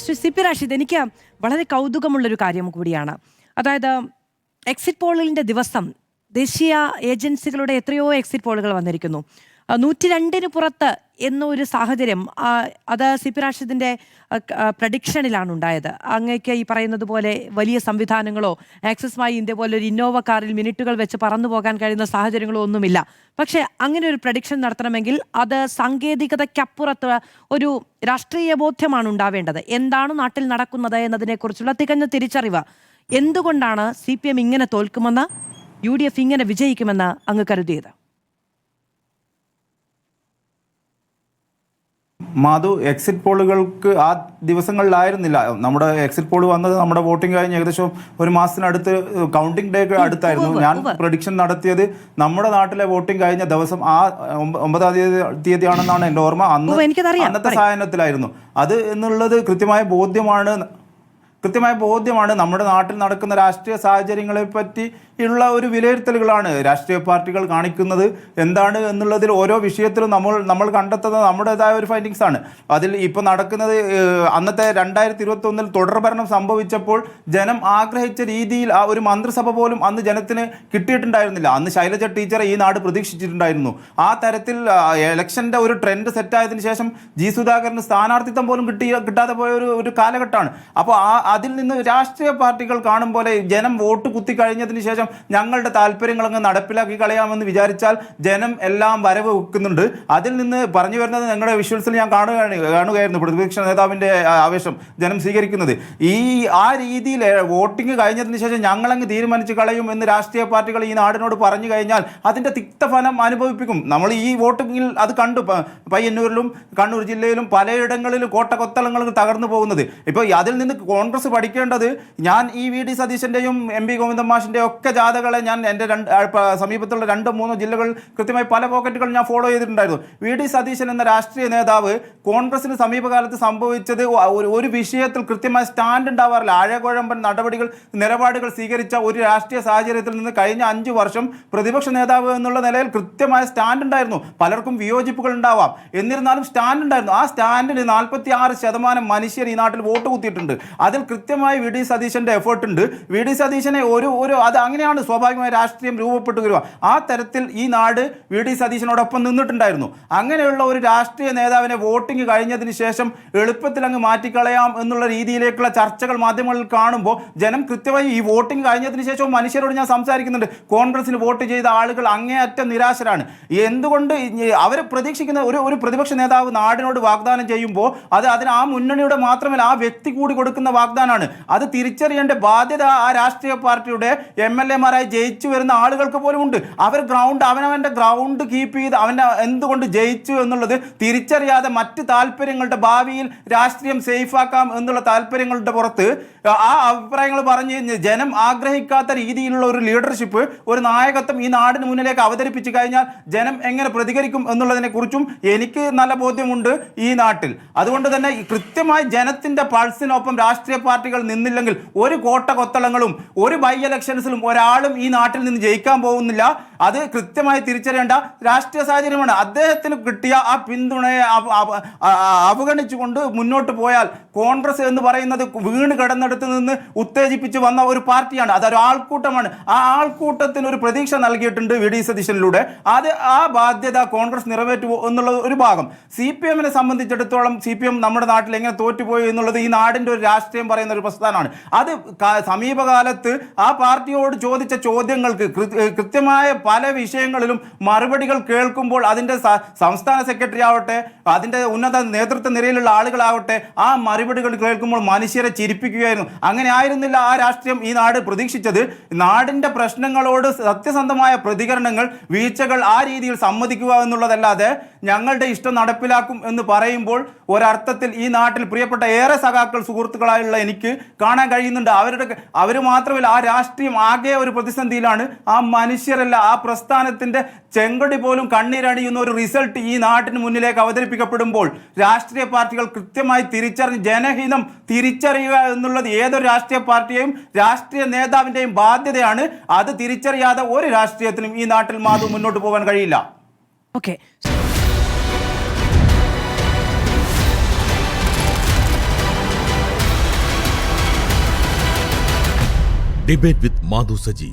Shri C P Rashid, എനിക്ക് വളരെ കൗതുകമുള്ളൊരു കാര്യം കൂടിയാണ്. അതായത് എക്സിറ്റ് പോളിൻ്റെ ദിവസം ദേശീയ ഏജൻസികളുടെ എത്രയോ എക്സിറ്റ് പോളുകൾ വന്നിരിക്കുന്നു. 102 പുറത്ത് എന്നൊരു സാഹചര്യം അത് സി പി റാഷിദിൻ്റെ പ്രഡിക്ഷനിലാണ് ഉണ്ടായത്. അങ്ങേക്ക് ഈ പറയുന്നത് പോലെ വലിയ സംവിധാനങ്ങളോ ആക്സസ് മൈ ഇന്ത്യ പോലെ ഒരു ഇന്നോവ കാറിൽ മിനിറ്റുകൾ വെച്ച് പറന്നു പോകാൻ കഴിയുന്ന സാഹചര്യങ്ങളോ ഒന്നുമില്ല. പക്ഷേ അങ്ങനെ ഒരു പ്രഡിക്ഷൻ നടത്തണമെങ്കിൽ അത് സാങ്കേതികതയ്ക്കപ്പുറത്ത് ഒരു രാഷ്ട്രീയ ബോധ്യമാണ് ഉണ്ടാവേണ്ടത്. എന്താണ് നാട്ടിൽ നടക്കുന്നത് എന്നതിനെക്കുറിച്ചുള്ള തികഞ്ഞ തിരിച്ചറിവ്. എന്തുകൊണ്ടാണ് CPM ഇങ്ങനെ തോൽക്കുമെന്ന്, UDF ഇങ്ങനെ വിജയിക്കുമെന്ന് അങ്ങ് കരുതിയത്? മാധു, എക്സിറ്റ് പോളുകൾക്ക് ആ ദിവസങ്ങളിലായിരുന്നില്ല. നമ്മുടെ എക്സിറ്റ് പോൾ വന്നത് നമ്മുടെ വോട്ടിംഗ് കഴിഞ്ഞ് ഏകദേശം ഒരു മാസത്തിനടുത്ത് കൗണ്ടിംഗ് ഡേ അടുത്തായിരുന്നു. ഞാൻ പ്രഡിക്ഷൻ നടത്തിയത് നമ്മുടെ നാട്ടിലെ വോട്ടിംഗ് കഴിഞ്ഞ ദിവസം ആ 9-ാം തീയതിയാണെന്നാണ് എൻ്റെ ഓർമ്മ. അന്നത്തെ സായാഹ്നത്തിലായിരുന്നു അത് എന്നുള്ളത് കൃത്യമായ ബോധ്യമാണ്. നമ്മുടെ നാട്ടിൽ നടക്കുന്ന രാഷ്ട്രീയ സാഹചര്യങ്ങളെ പറ്റി ഉള്ള ഒരു വിലയിരുത്തലുകളാണ് രാഷ്ട്രീയ പാർട്ടികൾ കാണിക്കുന്നത്. എന്താണ് എന്നുള്ളതിൽ ഓരോ വിഷയത്തിലും നമ്മൾ കണ്ടെത്തുന്നത് നമ്മുടേതായ ഒരു ഫൈൻഡിങ്സ് ആണ്. അതിൽ ഇപ്പോൾ നടക്കുന്നത് അന്നത്തെ 2021 തുടർഭരണം സംഭവിച്ചപ്പോൾ ജനം ആഗ്രഹിച്ച രീതിയിൽ ആ ഒരു മന്ത്രിസഭ പോലും അന്ന് ജനത്തിന് കിട്ടിയിട്ടുണ്ടായിരുന്നില്ല. അന്ന് ശൈലജ ടീച്ചറെ ഈ നാട് പ്രതീക്ഷിച്ചിട്ടുണ്ടായിരുന്നു. ആ തരത്തിൽ ഇലക്ഷൻ്റെ ഒരു ട്രെൻഡ് സെറ്റായതിനു ശേഷം G. സുധാകരന് സ്ഥാനാർത്ഥിത്വം പോലും കിട്ടാതെ പോയ ഒരു കാലഘട്ടമാണ്. അപ്പോൾ അതിൽ നിന്ന് രാഷ്ട്രീയ പാർട്ടികൾ കാണും പോലെ ജനം വോട്ട് കുത്തിക്കഴിഞ്ഞതിന് ശേഷം ഞങ്ങളുടെ താല്പര്യങ്ങളങ്ങ് നടപ്പിലാക്കി കളയാമെന്ന് വിചാരിച്ചാൽ ജനം എല്ലാം വരവ് വെക്കുന്നുണ്ട്. അതിൽ നിന്ന് പറഞ്ഞു വരുന്നത് ഞങ്ങളുടെ വിഷ്വൽസിൽ ഞാൻ കാണുകയായിരുന്നു പ്രതിപക്ഷ നേതാവിൻ്റെ ആവേശം ജനം സ്വീകരിക്കുന്നത്. ആ രീതിയിൽ വോട്ടിംഗ് കഴിഞ്ഞതിന് ശേഷം ഞങ്ങളങ്ങ് തീരുമാനിച്ച് കളയും എന്ന് രാഷ്ട്രീയ പാർട്ടികൾ ഈ നാടിനോട് പറഞ്ഞു കഴിഞ്ഞാൽ അതിൻ്റെ തിക്തഫലം അനുഭവിപ്പിക്കും. നമ്മൾ ഈ വോട്ടിങ്ങിൽ അത് കണ്ടു. പയ്യന്നൂരിലും കണ്ണൂർ ജില്ലയിലും പലയിടങ്ങളിലും കോട്ടകൊത്തളങ്ങൾ തകർന്നു പോകുന്നത്. ഇപ്പോൾ അതിൽ നിന്ന് കോൺഗ്രസ് പഠിക്കേണ്ടത്, ഞാൻ ഈ VD സതീശൻ്റെയും MP ഗോവിന്ദൻ മാഷിൻ്റെയും ഒക്കെ ജാഥകളെ ഞാൻ എൻ്റെ സമീപത്തുള്ള 2-3 ജില്ലകൾ കൃത്യമായി പല പോക്കറ്റുകൾ ഞാൻ ഫോളോ ചെയ്തിട്ടുണ്ടായിരുന്നു. VD സതീശൻ എന്ന രാഷ്ട്രീയ നേതാവ് കോൺഗ്രസിന് സമീപകാലത്ത് സംഭവിച്ചത് ഒരു വിഷയത്തിൽ കൃത്യമായ സ്റ്റാൻഡ് ഉണ്ടാവാറില്ല. ആഴകുഴമ്പൻ നിലപാടുകൾ സ്വീകരിച്ച ഒരു രാഷ്ട്രീയ സാഹചര്യത്തിൽ നിന്ന് കഴിഞ്ഞ 5 വർഷം പ്രതിപക്ഷ നേതാവ് എന്നുള്ള നിലയിൽ കൃത്യമായ സ്റ്റാൻഡ് ഉണ്ടായിരുന്നു. പലർക്കും വിയോജിപ്പുകൾ ഉണ്ടാവാം, എന്നിരുന്നാലും സ്റ്റാൻഡ് ഉണ്ടായിരുന്നു. ആ സ്റ്റാൻഡിന് 46% മനുഷ്യർ ഈ നാട്ടിൽ വോട്ട് കുത്തിയിട്ടുണ്ട്. അതിൽ കൃത്യമായി VD സതീശൻ്റെ എഫേർട്ട് ഉണ്ട്. VD സതീശനെ അത് അങ്ങനെയാണ് സ്വാഭാവികമായ രാഷ്ട്രീയം രൂപപ്പെട്ടു വരിക. ആ തരത്തിൽ ഈ നാട് VD സതീശനോടൊപ്പം നിന്നിട്ടുണ്ടായിരുന്നു. അങ്ങനെയുള്ള ഒരു രാഷ്ട്രീയ നേതാവിനെ വോട്ടിംഗ് കഴിഞ്ഞതിന് ശേഷം എളുപ്പത്തിൽ അങ്ങ് മാറ്റിക്കളയാം എന്നുള്ള രീതിയിലേക്കുള്ള ചർച്ചകൾ മാധ്യമങ്ങളിൽ കാണുമ്പോൾ ജനം കൃത്യമായി ഈ വോട്ടിംഗ് കഴിഞ്ഞതിന് ശേഷവും മനുഷ്യരോട് ഞാൻ സംസാരിക്കുന്നുണ്ട്, കോൺഗ്രസിന് വോട്ട് ചെയ്ത ആളുകൾ അങ്ങേയറ്റം നിരാശരാണ്. എന്തുകൊണ്ട് അവർ പ്രതീക്ഷിക്കുന്ന ഒരു പ്രതിപക്ഷ നേതാവ് നാടിനോട് വാഗ്ദാനം ചെയ്യുമ്പോൾ അതിന് ആ മുന്നണിയുടെ മാത്രമല്ല ആ വ്യക്തി കൂടി കൊടുക്കുന്ന വാഗ്ദാനമാണ്. അത് തിരിച്ചറിയേണ്ട ബാധ്യത ആ രാഷ്ട്രീയ പാർട്ടിയുടെ MLA-മാരായി ജയിച്ചു വരുന്ന ആളുകൾക്ക് പോലും ഉണ്ട്. അവനവൻ്റെ ഗ്രൗണ്ട് കീപ്പ് ചെയ്ത് എന്തുകൊണ്ട് ജയിച്ചു എന്നുള്ളത് തിരിച്ചറിയാതെ മറ്റ് താല്പര്യങ്ങളുടെ ഭാവിയിൽ രാഷ്ട്രീയം സേഫാക്കാം എന്നുള്ള താല്പര്യങ്ങളുടെ പുറത്ത് ആ അഭിപ്രായങ്ങൾ പറഞ്ഞ് ജനം ആഗ്രഹിക്കാത്ത രീതിയിലുള്ള ഒരു ലീഡർഷിപ്പ്, ഒരു നായകത്വം ഈ നാടിന് മുന്നിലേക്ക് അവതരിപ്പിച്ചു കഴിഞ്ഞാൽ ജനം എങ്ങനെ പ്രതികരിക്കും എന്നുള്ളതിനെ കുറിച്ചും എനിക്ക് നല്ല ബോധ്യമുണ്ട് ഈ നാട്ടിൽ. അതുകൊണ്ട് തന്നെ കൃത്യമായി ജനത്തിൻ്റെ പൾസിനൊപ്പം രാഷ്ട്രീയ പാർട്ടികൾ നിന്നില്ലെങ്കിൽ ഒരു കോട്ടകൊത്തളങ്ങളും ഒരു ബൈ ഇലക്ഷൻസിലും ഒരാളും ഈ നാട്ടിൽ നിന്ന് ജയിക്കാൻ പോകുന്നില്ല. അത് കൃത്യമായി തിരിച്ചറിയേണ്ട രാഷ്ട്രീയ സാഹചര്യമാണ്. അദ്ദേഹത്തിന് കിട്ടിയ ആ പിന്തുണയെ അവഗണിച്ചുകൊണ്ട് മുന്നോട്ട് പോയാൽ കോൺഗ്രസ് എന്ന് പറയുന്നത് വീണ് കിടന്നെടുത്ത് നിന്ന് ഉത്തേജിപ്പിച്ച് വന്ന ഒരു പാർട്ടിയാണ്. അതൊരു ആൾക്കൂട്ടമാണ്. ആ ആൾക്കൂട്ടത്തിന് ഒരു പ്രതീക്ഷ നൽകിയിട്ടുണ്ട് VD സതീശനിലൂടെ. ആ ബാധ്യത കോൺഗ്രസ് നിറവേറ്റുമോ എന്നുള്ള ഒരു ഭാഗം. CPM-നെ സംബന്ധിച്ചിടത്തോളം CPM നമ്മുടെ നാട്ടിൽ എങ്ങനെ തോറ്റുപോയി എന്നുള്ളത് ഈ നാടിൻ്റെ ഒരു രാഷ്ട്രീയം പറയുന്ന ഒരു പ്രസ്ഥാനമാണ്. അത് സമീപകാലത്ത് ആ പാർട്ടിയോട് ചോദിച്ച ചോദ്യങ്ങൾക്ക് കൃത്യമായ പല വിഷയങ്ങളിലും മറുപടികൾ കേൾക്കുമ്പോൾ അതിൻ്റെ സംസ്ഥാന സെക്രട്ടറി ആവട്ടെ, അതിൻ്റെ ഉന്നത നേതൃത്വ നിരയിലുള്ള ആളുകളാവട്ടെ, ആ മറുപടികൾ കേൾക്കുമ്പോൾ മനുഷ്യരെ ചിരിപ്പിക്കുകയായിരുന്നു. അങ്ങനെ ആയിരുന്നില്ല ആ രാഷ്ട്രീയം ഈ നാട് പ്രതീക്ഷിച്ചത്. നാടിൻ്റെ പ്രശ്നങ്ങളോട് സത്യസന്ധമായ പ്രതികരണങ്ങൾ, വീഴ്ചകൾ ആ രീതിയിൽ സമ്മതിക്കുക എന്നുള്ളതല്ലാതെ ഞങ്ങളുടെ ഇഷ്ടം നടപ്പിലാക്കും എന്ന് പറയുമ്പോൾ ഒരർത്ഥത്തിൽ ഈ നാട്ടിൽ പ്രിയപ്പെട്ട ഏറെ സഖാക്കൾ സുഹൃത്തുക്കളായുള്ള എനിക്ക് കാണാൻ കഴിയുന്നുണ്ട്. അവർ മാത്രമല്ല, ആ രാഷ്ട്രീയം ആകെ ഒരു പ്രതിസന്ധിയിലാണ്. ആ മനുഷ്യരല്ല, ആ പ്രസ്ഥാനത്തിൻ്റെ ചെങ്കൊടി പോലും കണ്ണീരണിയുന്ന ഒരു റിസൾട്ട് ഈ നാട്ടിന് മുന്നിലേക്ക് അവതരിപ്പിക്കപ്പെടുമ്പോൾ രാഷ്ട്രീയ പാർട്ടികൾ കൃത്യമായി തിരിച്ചറിഞ്ഞ് ജനഹിതം തിരിച്ചറിയുക എന്നുള്ളത് ഏതൊരു രാഷ്ട്രീയ പാർട്ടിയെയും രാഷ്ട്രീയ നേതാവിൻ്റെയും ബാധ്യതയാണ്. അത് തിരിച്ചറിയാതെ ഒരു രാഷ്ട്രീയത്തിനും ഈ നാട്ടിൽ മുന്നോട്ട് പോകാൻ കഴിയില്ല. ഓക്കെ. ഡിബേറ്റ് വിത്ത് മാധു സജി